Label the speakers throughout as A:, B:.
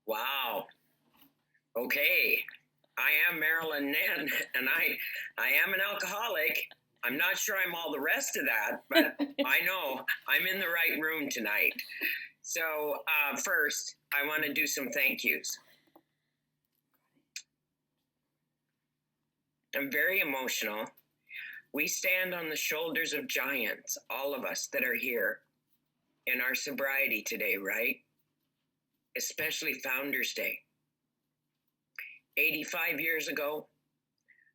A: Wow. Okay. I am Marilyn Nen, and I am an alcoholic. I'm not sure I'm all the rest of that, but I know I'm in the right room tonight. So first, I want to do some thank yous. I'm very emotional. We stand on the shoulders of giants, all of us that are here in our sobriety today, right? Especially Founders Day. 85 years ago,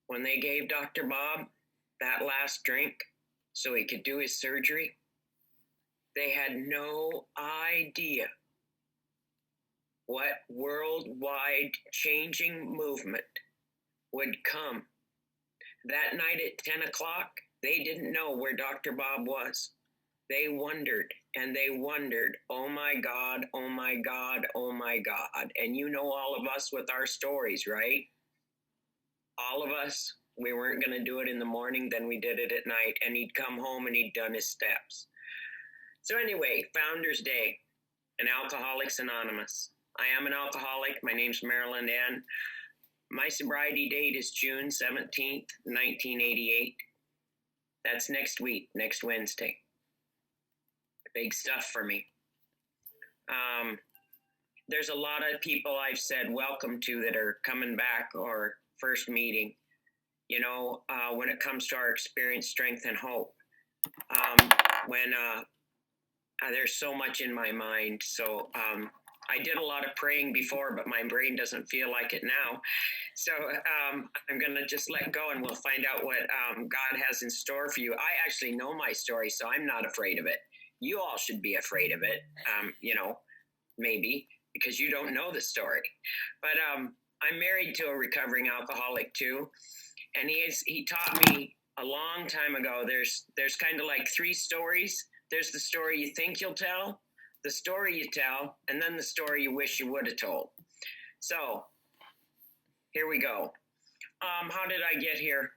A: when they gave Dr. Bob that last drink so he could do his surgery, they had no idea what worldwide changing movement would come. That night at 10 o'clock, they didn't know where Dr. Bob was. They wondered and they wondered, oh my God, oh my God, oh my God. And you know all of us with our stories, right? All of us, we weren't going to do it in the morning, then we did it at night, and he'd come home and he'd done his steps. So anyway, Founders Day and Alcoholics Anonymous. I am an alcoholic. My name's Marilyn Ann. My sobriety date is June 17th, 1988. That's next week, next Wednesday. Big stuff for me. There's a lot of people I've said welcome to that are coming back or first meeting, you know, when it comes to our experience, strength, and hope. There's so much in my mind. So I did a lot of praying before, but my brain doesn't feel like it now. So I'm going to just let go, and we'll find out what God has in store for you. I actually know my story, so I'm not afraid of it. You all should be afraid of it, you know, maybe, because you don't know the story. But I'm married to a recovering alcoholic too, and he taught me a long time ago. There's kind of like three stories. There's the story you think you'll tell, the story you tell, and then the story you wish you would have told. So here we go. How did I get here?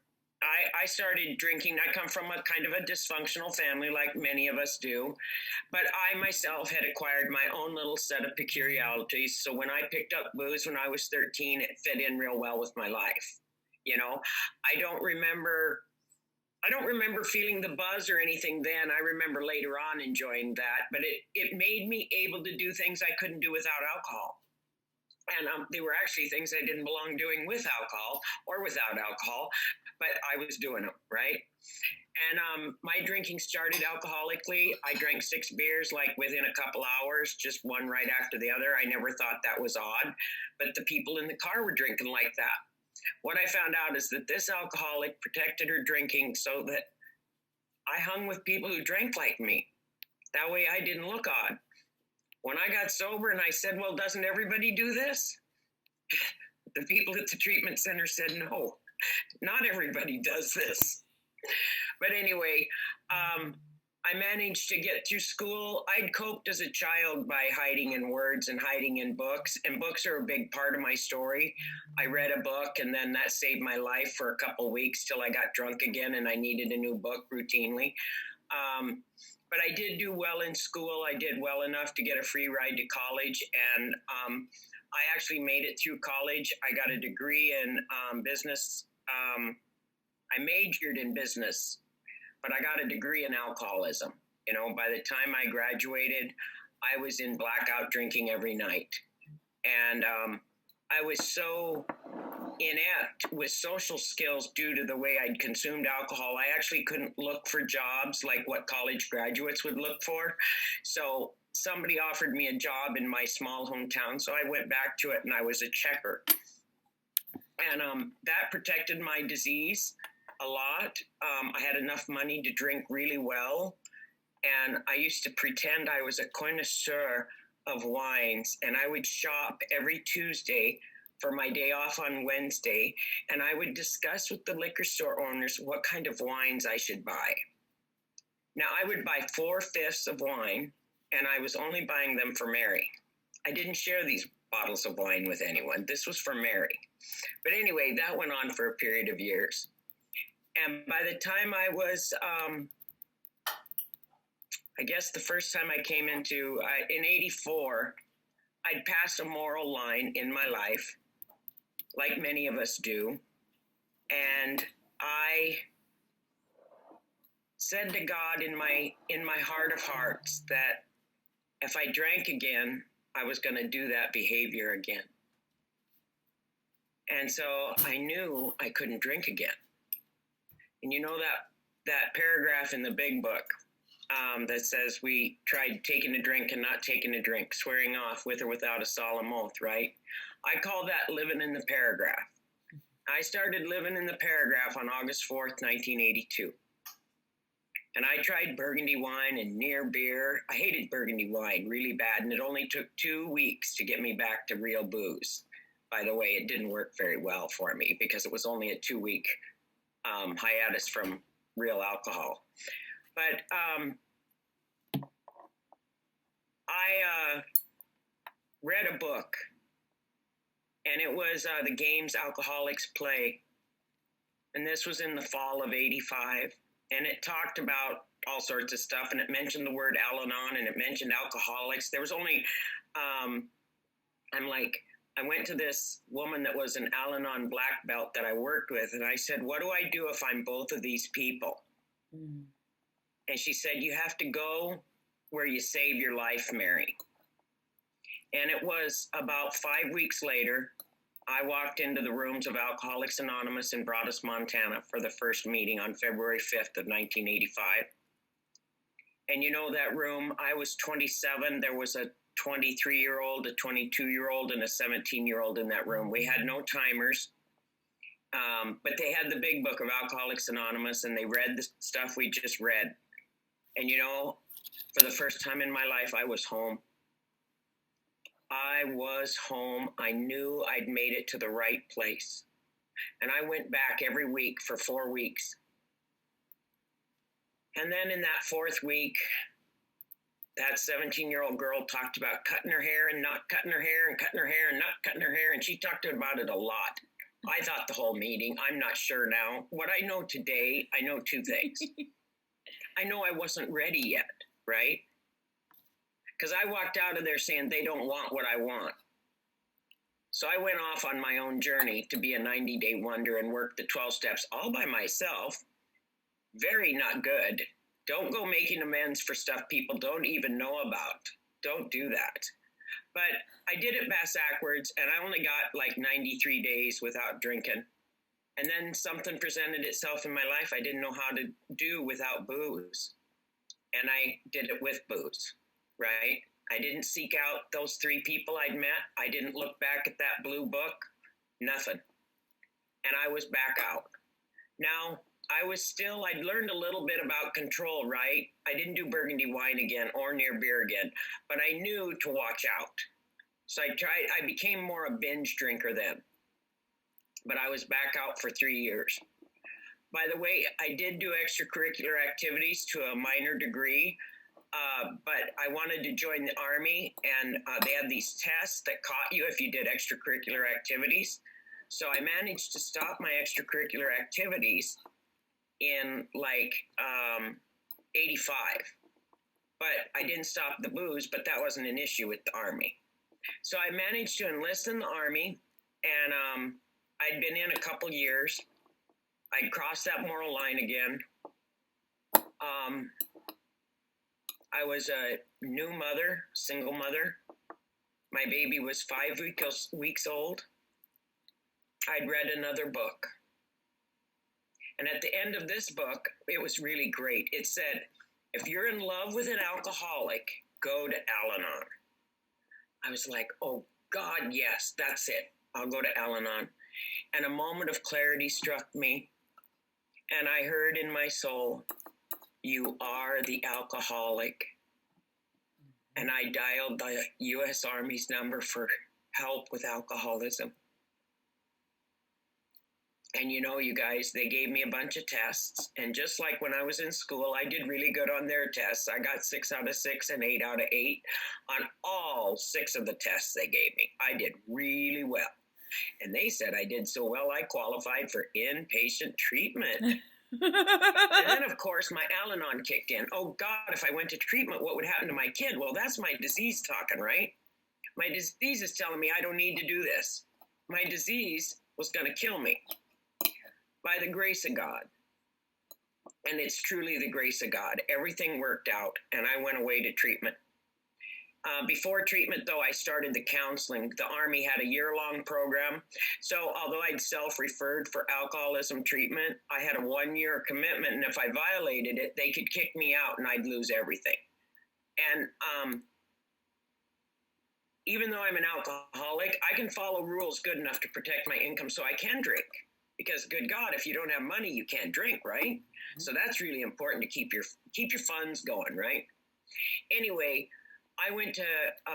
A: I started drinking. I come from a kind of a dysfunctional family, like many of us do, but I myself had acquired my own little set of peculiarities. So when I picked up booze when I was 13, it fit in real well with my life. You know, I don't remember feeling the buzz or anything then. I remember later on enjoying that, but it made me able to do things I couldn't do without alcohol. And they were actually things I didn't belong doing with alcohol or without alcohol, but I was doing them, right? And my drinking started alcoholically. I drank 6 beers like within a couple hours, just one right after the other. I never thought that was odd, but the people in the car were drinking like that. What I found out is that this alcoholic protected her drinking so that I hung with people who drank like me. That way I didn't look odd. When I got sober and I said, well, doesn't everybody do this? The people at the treatment center said, no, not everybody does this. But anyway, I managed to get through school. I'd coped as a child by hiding in words and hiding in books, and books are a big part of my story. I read a book, and then that saved my life for a couple of weeks till I got drunk again and I needed a new book routinely. But I did do well in school. I did well enough to get a free ride to college, and I actually made it through college. I got a degree in business. I majored in business, but I got a degree in alcoholism. You know, by the time I graduated, I was in blackout drinking every night. And I was so inept with social skills due to the way I'd consumed alcohol. I actually couldn't look for jobs like what college graduates would look for. So somebody offered me a job in my small hometown. So I went back to it and I was a checker. And that protected my disease a lot. I had enough money to drink really well. And I used to pretend I was a connoisseur of wines. And I would shop every Tuesday for my day off on Wednesday. And I would discuss with the liquor store owners what kind of wines I should buy. Now, I would buy 4/5 of wine, and I was only buying them for Mary. I didn't share these bottles of wine with anyone. This was for Mary. But anyway, that went on for a period of years. And by the time I was, I guess the first time I came into, in 84, I'd passed a moral line in my life, like many of us do. And I said to God in my heart of hearts that if I drank again, I was going to do that behavior again. And so I knew I couldn't drink again. And you know that paragraph in the big book that says we tried taking a drink and not taking a drink, swearing off with or without a solemn oath, right? I call that living in the paragraph. I started living in the paragraph on August 4th, 1982. And I tried Burgundy wine and near beer. I hated Burgundy wine really bad, and it only took 2 weeks to get me back to real booze. By the way, it didn't work very well for me because it was only a 2-week hiatus from real alcohol. But I read a book, and it was the games alcoholics play. And this was in the fall of '85. And it talked about all sorts of stuff. And it mentioned the word Al-Anon, and it mentioned alcoholics. There was only, I went to this woman that was an Al-Anon black belt that I worked with. And I said, what do I do if I'm both of these people? Mm. And she said, you have to go where you save your life, Mary. And it was about 5 weeks later, I walked into the rooms of Alcoholics Anonymous in Broadus, Montana for the first meeting on February 5th of 1985. And you know that room, I was 27. There was a 23-year-old, a 22-year-old, and a 17-year-old in that room. We had no timers, but they had the big book of Alcoholics Anonymous, and they read the stuff we just read. And you know, for the first time in my life, I was home. I was home. I knew I'd made it to the right place. And I went back every week for 4 weeks. And then in that 4th week, that 17-year-old girl talked about cutting her hair and not cutting her hair and cutting her hair and not cutting her hair. And she talked about it a lot. I thought the whole meeting. I'm not sure now. What I know today, I know 2 things. I know I wasn't ready yet, right? Because I walked out of there saying they don't want what I want. So I went off on my own journey to be a 90-day wonder and work the 12 steps all by myself. Very not good. Don't go making amends for stuff people don't even know about. Don't do that. But I did it backwards, and I only got like 93 days without drinking. And then something presented itself in my life I didn't know how to do without booze. And I did it with booze. Right? I didn't seek out those 3 people I'd met. I didn't look back at that blue book. Nothing. And I was back out. Now, I'd learned a little bit about control, right? I didn't do Burgundy wine again or near beer again, but I knew to watch out. So I became more a binge drinker then. But I was back out for 3 years. By the way, I did do extracurricular activities to a minor degree. But I wanted to join the Army, and they had these tests that caught you if you did extracurricular activities. So I managed to stop my extracurricular activities in 85. But I didn't stop the booze, but that wasn't an issue with the Army. So I managed to enlist in the Army, and I'd been in a couple years. I'd crossed that moral line again. I was a new mother, single mother. My baby was 5 weeks old. I'd read another book. And at the end of this book, it was really great. It said, if you're in love with an alcoholic, go to Al-Anon. I was like, oh God, yes, that's it. I'll go to Al-Anon. And a moment of clarity struck me. And I heard in my soul, you are the alcoholic. And I dialed the U.S. Army's number for help with alcoholism. And you know, you guys, they gave me a bunch of tests. And just like when I was in school, I did really good on their tests. I got 6 out of 6 and 8 out of 8 on all 6 of the tests they gave me. I did really well. And they said I did so well, I qualified for inpatient treatment. And then, of course, my Al-Anon kicked in. Oh, God, if I went to treatment, what would happen to my kid? Well, that's my disease talking, right? My disease is telling me I don't need to do this. My disease was going to kill me. By the grace of God. And it's truly the grace of God. Everything worked out, and I went away to treatment. Before treatment, though, I started the counseling. The Army had a year-long program. So although I'd self-referred for alcoholism treatment, I had a 1-year commitment, and if I violated it, they could kick me out and I'd lose everything. And even though I'm an alcoholic, I can follow rules good enough to protect my income so I can drink. Because good God, if you don't have money, you can't drink, right? Mm-hmm. So that's really important to keep your funds going, right? Anyway, I went to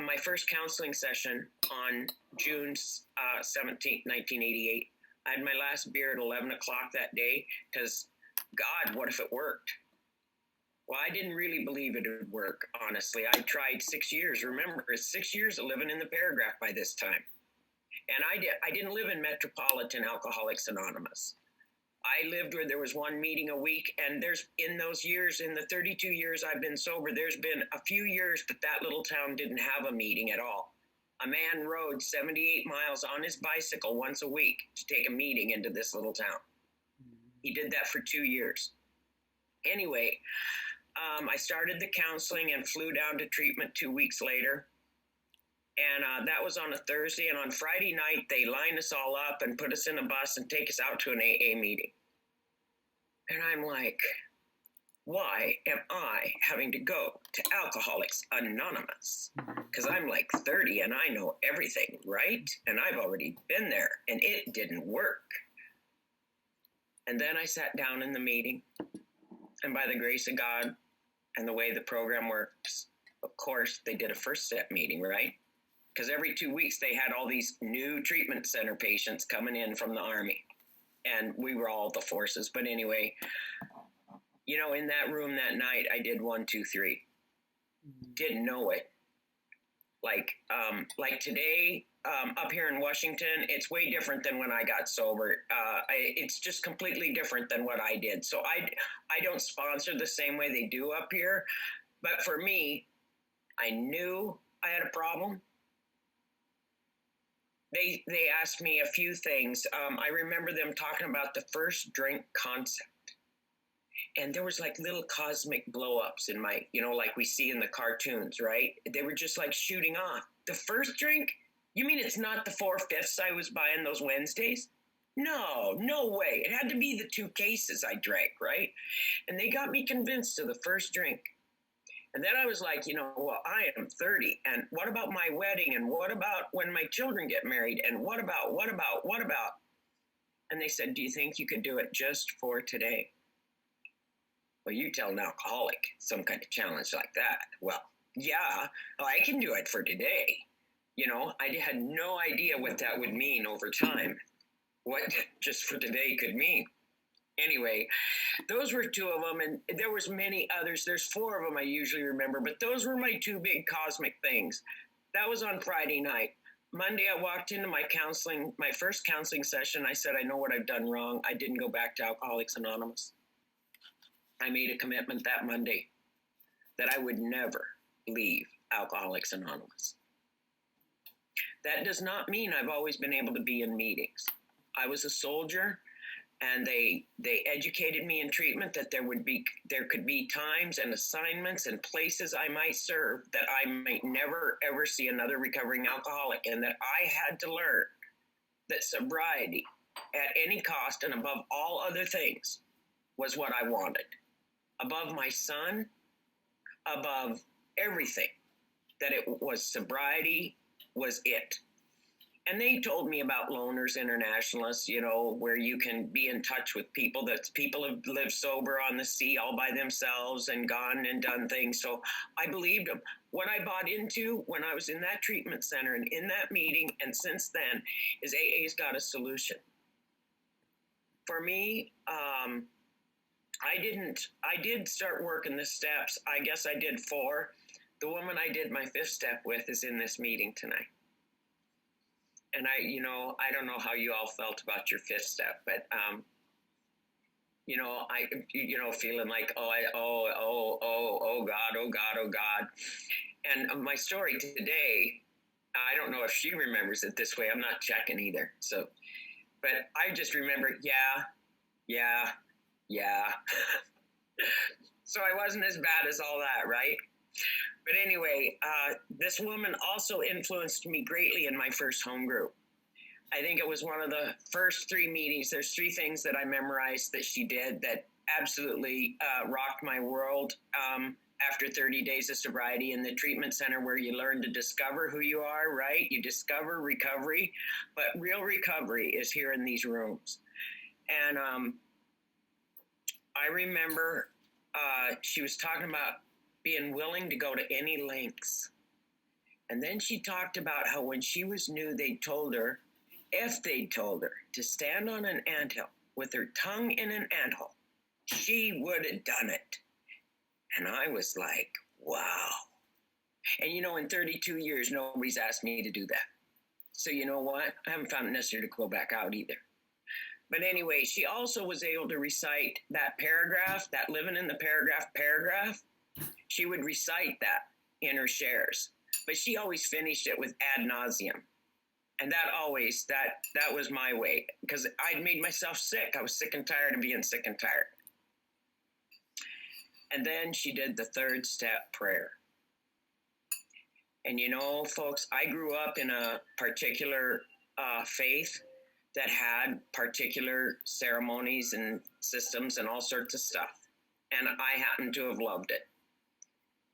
A: my first counseling session on June 17th, 1988. I had my last beer at 11 o'clock that day because, God, what if it worked? Well, I didn't really believe it would work, honestly. I tried 6 years. Remember, it's 6 years of living in the Paragraph by this time. And I didn't live in Metropolitan Alcoholics Anonymous. I lived where there was one meeting a week, and there's in those years, in the 32 years I've been sober, there's been a few years that little town didn't have a meeting at all. A man rode 78 miles on his bicycle once a week to take a meeting into this little town. He did that for 2 years. Anyway, I started the counseling and flew down to treatment 2 weeks later. And that was on a Thursday. And on Friday night, they line us all up and put us in a bus and take us out to an AA meeting. And I'm like, why am I having to go to Alcoholics Anonymous? Because I'm like 30 and I know everything, right? And I've already been there and it didn't work. And then I sat down in the meeting. And by the grace of God and the way the program works, of course, they did a first set meeting, right? Because every 2 weeks they had all these new treatment center patients coming in from the Army. And we were all the forces. But anyway, you know, in that room that night, I did 1, 2, 3. Didn't know it. Like today, up here in Washington, it's way different than when I got sober. It's just completely different than what I did. So I don't sponsor the same way they do up here. But for me, I knew I had a problem. They asked me a few things. I remember them talking about the first drink concept. And there was like little cosmic blow-ups in my, you know, like we see in the cartoons, right? They were just like shooting off. The first drink? You mean it's not the 4/5 I was buying those Wednesdays? No way. It had to be the 2 cases I drank, right? And they got me convinced of the first drink. And then I was like, you know, well, I am 30. And what about my wedding? And what about when my children get married? And what about? And they said, do you think you could do it just for today? Well, you tell an alcoholic some kind of challenge like that. Well, yeah, I can do it for today. You know, I had no idea what that would mean over time. What just for today could mean. Anyway, those were 2 of them, and there was many others. There's 4 of them I usually remember, but those were my 2 big cosmic things. That was on Friday night. Monday, I walked into my first counseling session. I said, I know what I've done wrong. I didn't go back to Alcoholics Anonymous. I made a commitment that Monday that I would never leave Alcoholics Anonymous. That does not mean I've always been able to be in meetings. I was a soldier. And they educated me in treatment that there could be times and assignments and places I might serve that I might never, ever see another recovering alcoholic, and that I had to learn that sobriety at any cost and above all other things was what I wanted. Above my son, above everything, that it was sobriety was it. And they told me about Loners Internationalists, you know, where you can be in touch with people have lived sober on the sea all by themselves and gone and done things. So I believed them. What I bought into when I was in that treatment center and in that meeting, and since then, is AA's got a solution. For me, I did start working the steps. I guess I did 4. The woman I did my 5th step with is in this meeting tonight. And I don't know how you all felt about your 5th step, but, feeling like, oh God. And my story today I don't know if she remembers it this way. I'm not checking either. So, but I just remember, yeah. So I wasn't as bad as all that, right? But anyway, this woman also influenced me greatly in my first home group. I think it was one of the first 3 meetings. There's 3 things that I memorized that she did that absolutely rocked my world. After 30 days of sobriety in the treatment center, where you learn to discover who you are, right? You discover recovery, but real recovery is here in these rooms. And I remember she was talking about being willing to go to any lengths. And then she talked about how when she was new, they told her, if they told her to stand on an anthill with her tongue in an anthole, she would have done it. And I was like, wow. And in 32 years, nobody's asked me to do that. So you know what? I haven't found it necessary to go back out either. But anyway, she also was able to recite that paragraph, that living in the paragraph. She would recite that in her shares. But she always finished it with ad nauseum. And that was my way, because I'd made myself sick. I was sick and tired of being sick and tired. And then she did the 3rd step prayer. And folks, I grew up in a particular faith that had particular ceremonies and systems and all sorts of stuff. And I happen to have loved it.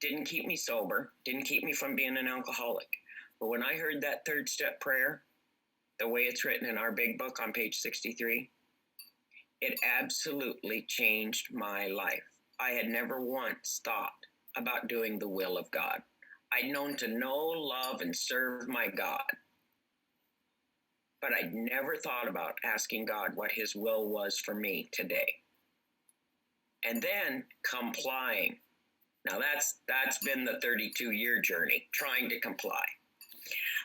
A: Didn't keep me sober, didn't keep me from being an alcoholic. But when I heard that 3rd step prayer, the way it's written in our big book on page 63, it absolutely changed my life. I had never once thought about doing the will of God. I'd known to know, love, and serve my God. But I'd never thought about asking God what his will was for me today. And then complying. Now that's been the 32-year journey, trying to comply.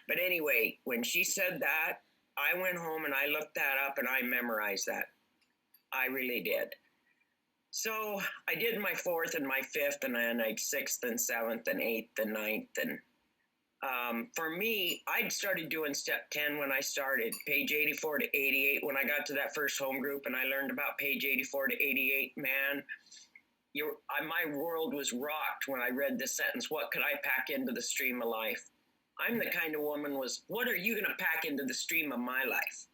A: But anyway, when she said that, I went home and I looked that up and I memorized that. I really did. So I did my 4th and my 5th, and then I 6th and 7th and 8th and 9th. And for me, I'd started doing step 10 when I started, page 84 to 88. When I got to that first home group and I learned about page 84 to 88, man, my world was rocked when I read this sentence. What could I pack into the stream of life? I'm the kind of woman what are you going to pack into the stream of my life?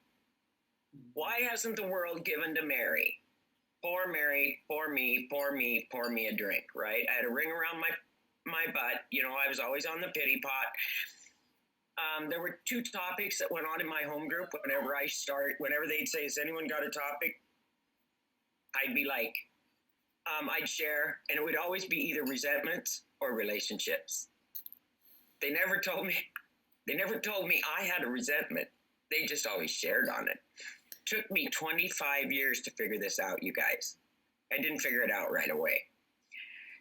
A: Why hasn't the world given to Mary? Poor Mary, poor me, pour me a drink, right? I had a ring around my butt. I was always on the pity pot. There were 2 topics that went on in my home group. Whenever they'd say, has anyone got a topic? I'd be like, I'd share, and it would always be either resentments or relationships. They never told me I had a resentment. They just always shared on it. Took me 25 years to figure this out, you guys. I didn't figure it out right away.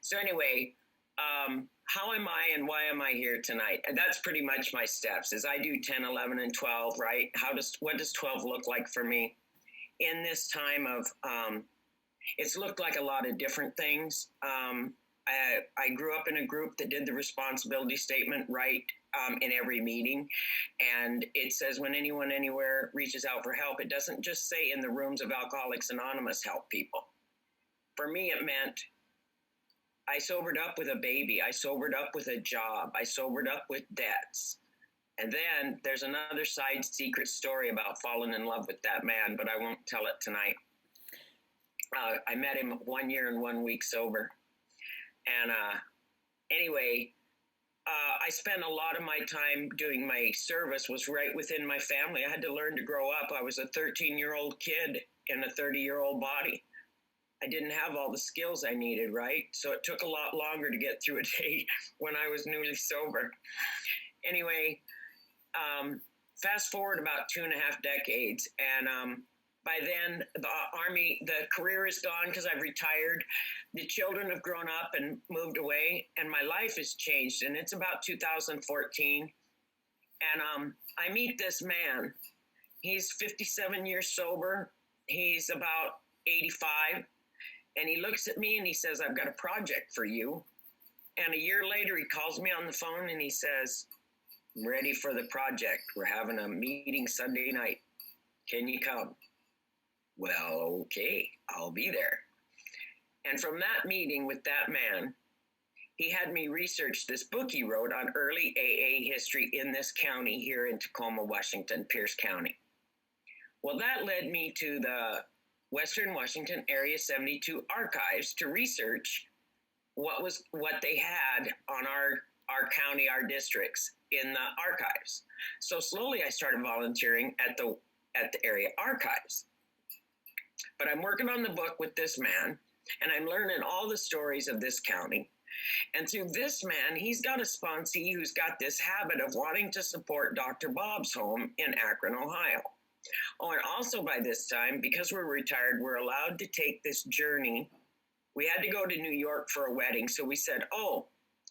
A: So anyway, how am I and why am I here tonight? And that's pretty much my steps. As I do 10, 11, and 12, right? What does 12 look like for me? In this time of, it's looked like a lot of different things. I grew up in a group that did the responsibility statement right in every meeting. And it says when anyone anywhere reaches out for help, it doesn't just say in the rooms of Alcoholics Anonymous help people. For me, it meant I sobered up with a baby. I sobered up with a job. I sobered up with debts. And then there's another side secret story about falling in love with that man, but I won't tell it tonight. I met him 1 year and 1 week sober. And anyway, I spent a lot of my time doing my service was right within my family. I had to learn to grow up. I was a 13-year-old kid in a 30-year-old body. I didn't have all the skills I needed, right? So it took a lot longer to get through a day when I was newly sober. Anyway, fast forward about 2.5 decades, and by then the career is gone because I've retired. The children have grown up and moved away, and my life has changed. And it's about 2014, and I meet this man. He's 57 years sober. He's about 85. And he looks at me and he says, I've got a project for you. And a year later, he calls me on the phone and he says, I'm ready for the project. We're having a meeting Sunday night. Can you come? Well, okay, I'll be there. And from that meeting with that man, he had me research this book he wrote on early AA history in this county here in Tacoma, Washington, Pierce County. Well, that led me to the Western Washington Area 72 archives to research what they had on our county, our districts in the archives. So slowly I started volunteering at the area archives. But I'm working on the book with this man, and I'm learning all the stories of this county. And through this man, he's got a sponsee who's got this habit of wanting to support Dr. Bob's home in Akron, Ohio. Oh, and also by this time, because we're retired, we're allowed to take this journey. We had to go to New York for a wedding, so we said, oh,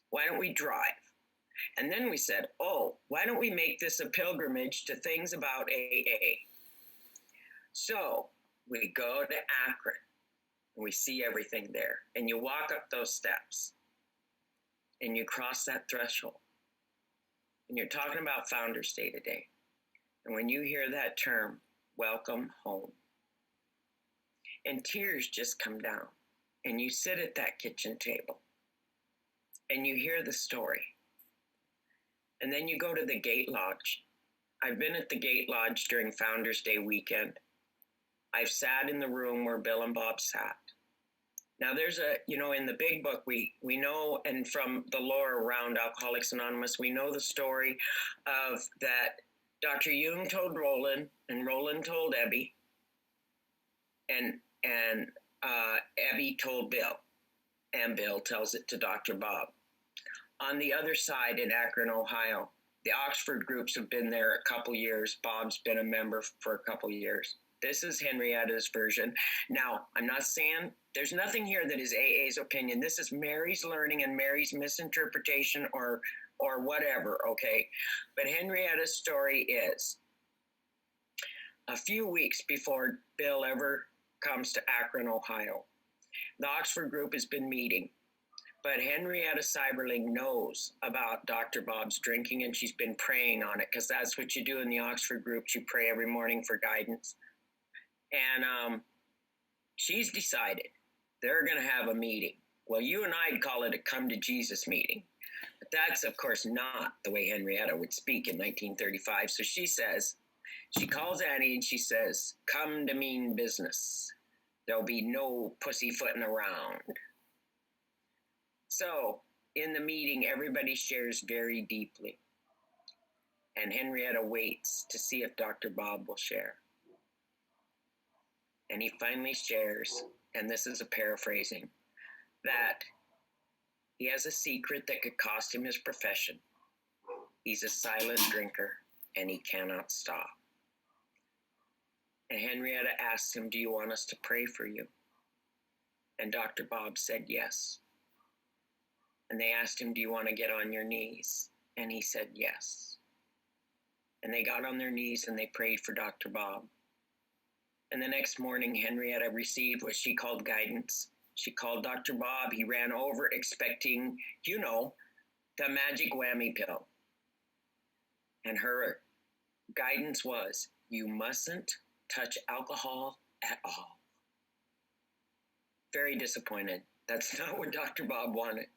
A: why don't we drive? And then we said, oh, why don't we make this a pilgrimage to things about AA? So we go to Akron, and we see everything there. And you walk up those steps, and you cross that threshold. And you're talking about Founders Day today. And when you hear that term, welcome home, and tears just come down. And you sit at that kitchen table and you hear the story. And then you go to the Gate Lodge. I've been at the Gate Lodge during Founders Day weekend. I've sat in the room where Bill and Bob sat. Now there's in the big book, we know, and from the lore around Alcoholics Anonymous, we know the story of that Dr. Jung told Roland, and Roland told Ebby, and Ebby told Bill, and Bill tells it to Dr. Bob. On the other side in Akron, Ohio, the Oxford groups have been there a couple years. Bob's been a member for a couple years. This is Henrietta's version. Now, I'm not saying there's nothing here that is AA's opinion. This is Mary's learning and Mary's misinterpretation or whatever, okay? But Henrietta's story is a few weeks before Bill ever comes to Akron, Ohio, the Oxford group has been meeting, but Henrietta Seiberling knows about Dr. Bob's drinking, and she's been praying on it, because that's what you do in the Oxford groups. You pray every morning for guidance. And she's decided they're going to have a meeting. Well, you and I'd call it a come to Jesus meeting. But that's, of course, not the way Henrietta would speak in 1935. So she calls Annie and she says, come to mean business. There'll be no pussyfooting around. So in the meeting, everybody shares very deeply. And Henrietta waits to see if Dr. Bob will share. And he finally shares, and this is a paraphrasing, that he has a secret that could cost him his profession. He's a silent drinker, and he cannot stop. And Henrietta asked him, do you want us to pray for you? And Dr. Bob said yes. And they asked him, do you want to get on your knees? And he said yes. And they got on their knees and they prayed for Dr. Bob. And the next morning, Henrietta received what she called guidance. She called Dr. Bob. He ran over expecting, the magic whammy pill. And her guidance was, you mustn't touch alcohol at all. Very disappointed. That's not what Dr. Bob wanted.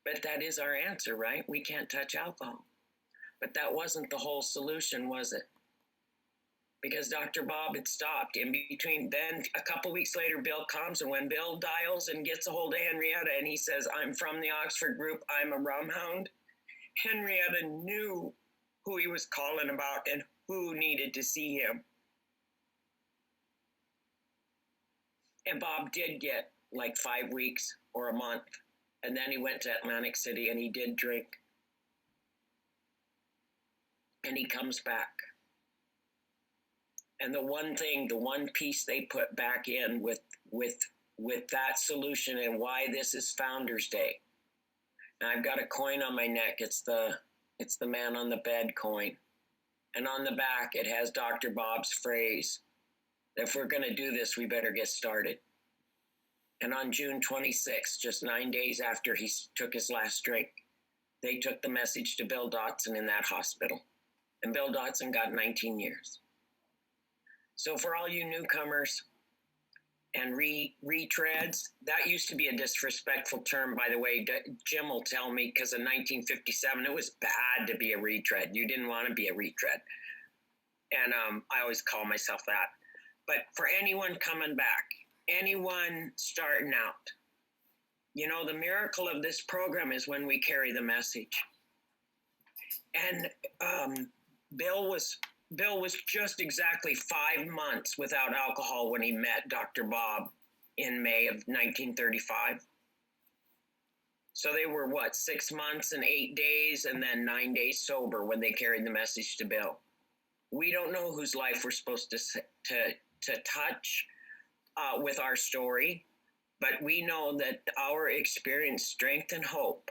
A: But that is our answer, right? We can't touch alcohol. But that wasn't the whole solution, was it? Because Dr. Bob had stopped. In between, then a couple weeks later, Bill comes, and when Bill dials and gets a hold of Henrietta and he says, I'm from the Oxford group, I'm a rum hound, Henrietta knew who he was calling about and who needed to see him. And Bob did get like 5 weeks or a month. And then he went to Atlantic City and he did drink. And he comes back. And the one piece they put back in with that solution and why this is Founders Day. And I've got a coin on my neck. It's the man on the bed coin. And on the back, it has Dr. Bob's phrase, if we're going to do this, we better get started. And on June 26th, just 9 days after he took his last drink, they took the message to Bill Dotson in that hospital. And Bill Dotson got 19 years. So for all you newcomers and retreads, that used to be a disrespectful term, by the way. Jim will tell me, because in 1957, it was bad to be a retread. You didn't want to be a retread. And I always call myself that. But for anyone coming back, anyone starting out, you know, the miracle of this program is when we carry the message. And Bill was just exactly 5 months without alcohol when he met Dr. Bob in May of 1935. So they were, 6 months and 8 days and then 9 days sober when they carried the message to Bill. We don't know whose life we're supposed to touch with our story, but we know that our experience, strength, and hope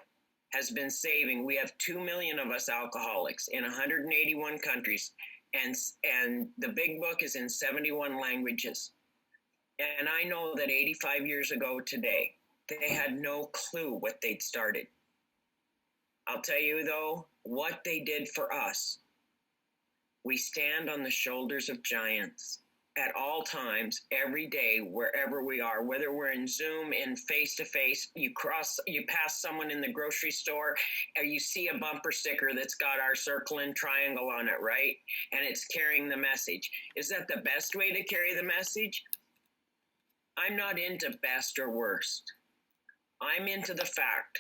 A: has been saving. We have 2 million of us alcoholics in 181 countries, and the big book is in 71 languages. And I know that 85 years ago today, they had no clue what they'd started. I'll tell you, though, what they did for us. We stand on the shoulders of giants at all times, every day, wherever we are, whether we're in Zoom, in face-to-face, you pass someone in the grocery store, or you see a bumper sticker that's got our circle and triangle on it, right? And it's carrying the message. Is that the best way to carry the message? I'm not into best or worst. I'm into the fact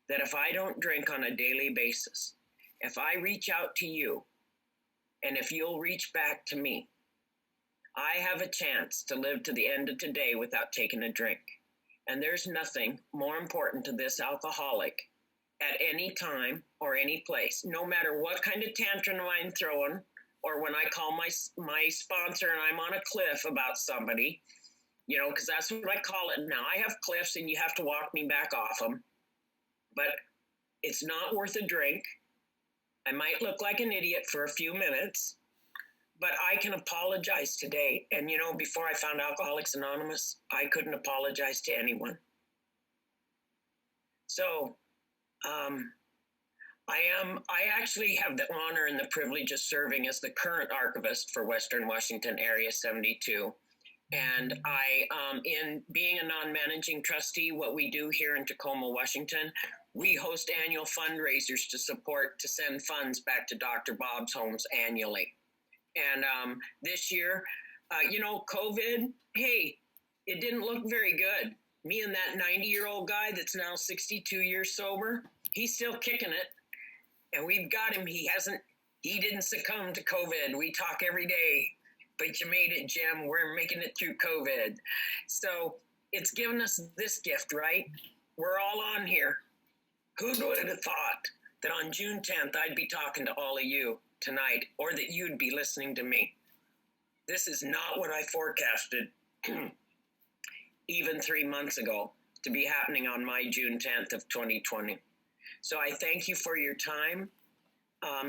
A: that if I don't drink on a daily basis, if I reach out to you, and if you'll reach back to me, I have a chance to live to the end of today without taking a drink. And there's nothing more important to this alcoholic at any time or any place, no matter what kind of tantrum I'm throwing, or when I call my sponsor and I'm on a cliff about somebody, you know, because that's what I call it now. I have cliffs and you have to walk me back off them. But it's not worth a drink. I might look like an idiot for a few minutes, but I can apologize today. And, you know, before I found Alcoholics Anonymous, I couldn't apologize to anyone. So I actually have the honor and the privilege of serving as the current archivist for Western Washington Area 72. And in being a non-managing trustee, what we do here in Tacoma, Washington, we host annual fundraisers to send funds back to Dr. Bob's homes annually. And this year, you know, COVID, hey, it didn't look very good. Me and that 90-year-old guy that's now 62 years sober, he's still kicking it. And we've got him. He didn't succumb to COVID. We talk every day. But you made it, Jim. We're making it through COVID. So it's given us this gift, right? We're all on here. Who would have thought that on June 10th, I'd be talking to all of you tonight, or that you'd be listening to me? This is not what I forecasted even 3 months ago to be happening on my June 10th of 2020. So I thank you for your time.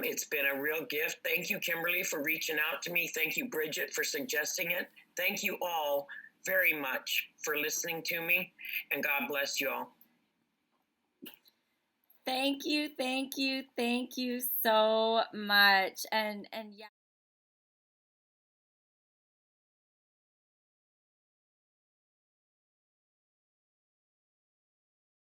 A: It's been a real gift. Thank you, Kimberly, for reaching out to me. Thank you, Bridget, for suggesting it. Thank you all very much for listening to me, and God bless you all.
B: Thank you so much. And yeah.